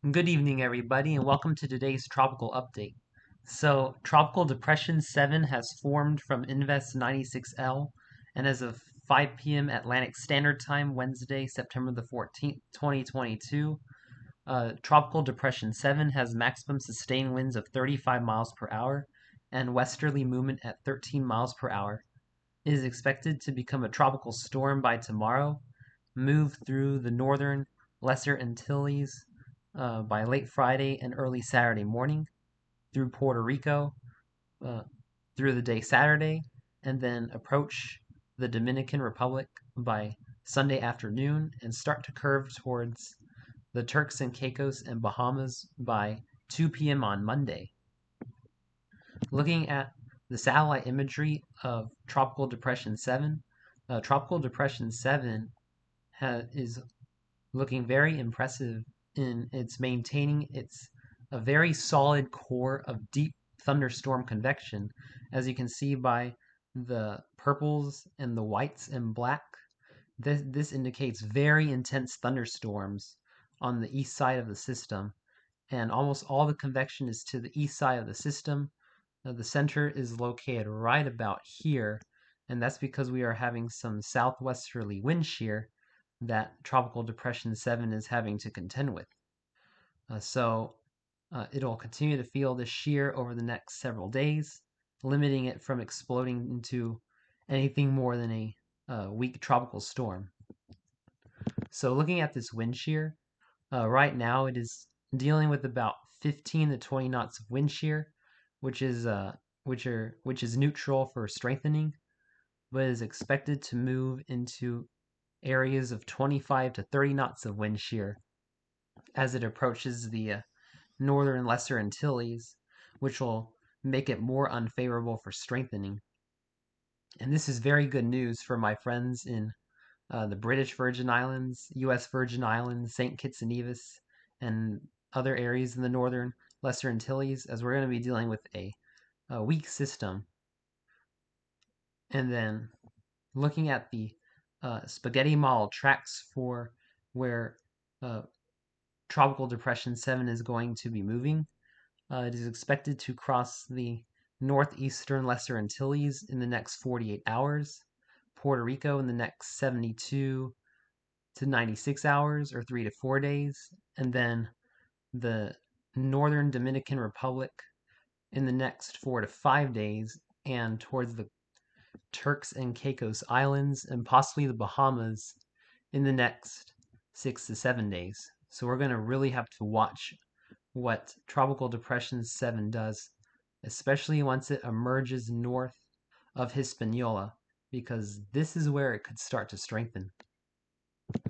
Good evening, everybody, and welcome to today's tropical update. So, Tropical Depression 7 has formed from Invest 96L, and as of 5 p.m. Atlantic Standard Time, Wednesday, September the 14th, 2022, Tropical Depression 7 has maximum sustained winds of 35 miles per hour and westerly movement at 13 miles per hour. It is expected to become a tropical storm by tomorrow, move through the northern Lesser Antilles by late Friday and early Saturday morning, through Puerto Rico uh, through the day Saturday, and then approach the Dominican Republic by Sunday afternoon and start to curve towards the Turks and Caicos and Bahamas by 2 p.m. on Monday. Looking at the satellite imagery of Tropical Depression 7, Tropical Depression 7 is looking very impressive in its maintaining a very solid core of deep thunderstorm convection, as you can see by the purples and the whites and black. This indicates very intense thunderstorms on the east side of the system, and almost all the convection is to the east side of the system. The center is located right about here, and that's because we are having some southwesterly wind shear that Tropical Depression 7 is having to contend with. So it'll continue to feel this shear over the next several days, limiting it from exploding into anything more than a weak tropical storm. So looking at this wind shear, right now it is dealing with about 15 to 20 knots of wind shear, which is neutral for strengthening, but is expected to move into areas of 25 to 30 knots of wind shear as it approaches the northern Lesser Antilles, which will make it more unfavorable for strengthening. And this is very good news for my friends in the British Virgin Islands, U.S. Virgin Islands, St. Kitts and Nevis, and other areas in the northern Lesser Antilles, as we're going to be dealing with a weak system. And then looking at the spaghetti model tracks for where Tropical Depression 7 is going to be moving. It is expected to cross the northeastern Lesser Antilles in the next 48 hours, Puerto Rico in the next 72 to 96 hours or 3 to 4 days, and then the northern Dominican Republic in the next 4 to 5 days, and towards the Turks and Caicos Islands and possibly the Bahamas in the next 6 to 7 days. So we're going to really have to watch what Tropical Depression 7 does, especially once it emerges north of Hispaniola, because this is where it could start to strengthen.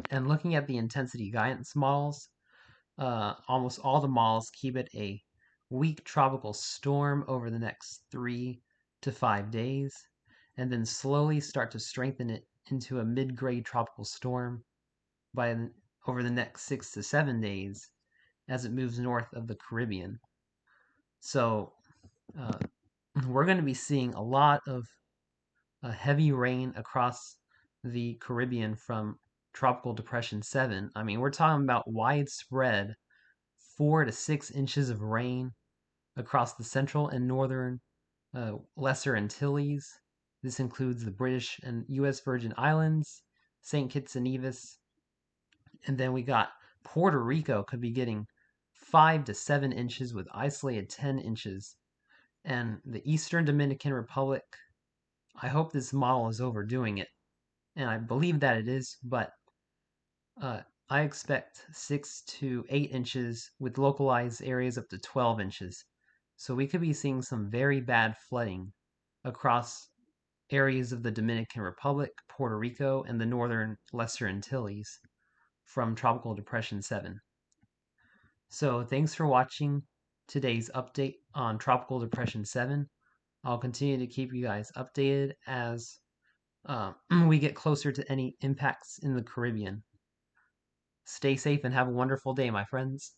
And looking at the intensity guidance models, almost all the models keep it a weak tropical storm over the next 3 to 5 days, and then slowly start to strengthen it into a mid-grade tropical storm over the next 6 to 7 days as it moves north of the Caribbean. So uh, we're going to be seeing a lot of heavy rain across the Caribbean from Tropical Depression 7. I mean, we're talking about widespread 4 to 6 inches of rain across the central and northern Lesser Antilles. This includes the British and U.S. Virgin Islands, St. Kitts and Nevis, and then we got Puerto Rico could be getting 5 to 7 inches with isolated 10 inches. And the Eastern Dominican Republic, I hope this model is overdoing it. And I believe that it is, but I expect 6 to 8 inches with localized areas up to 12 inches. So we could be seeing some very bad flooding across areas of the Dominican Republic, Puerto Rico, and the northern Lesser Antilles from Tropical Depression 7. So thanks for watching today's update on Tropical Depression 7. I'll continue to keep you guys updated as we get closer to any impacts in the Caribbean. Stay safe and have a wonderful day, my friends.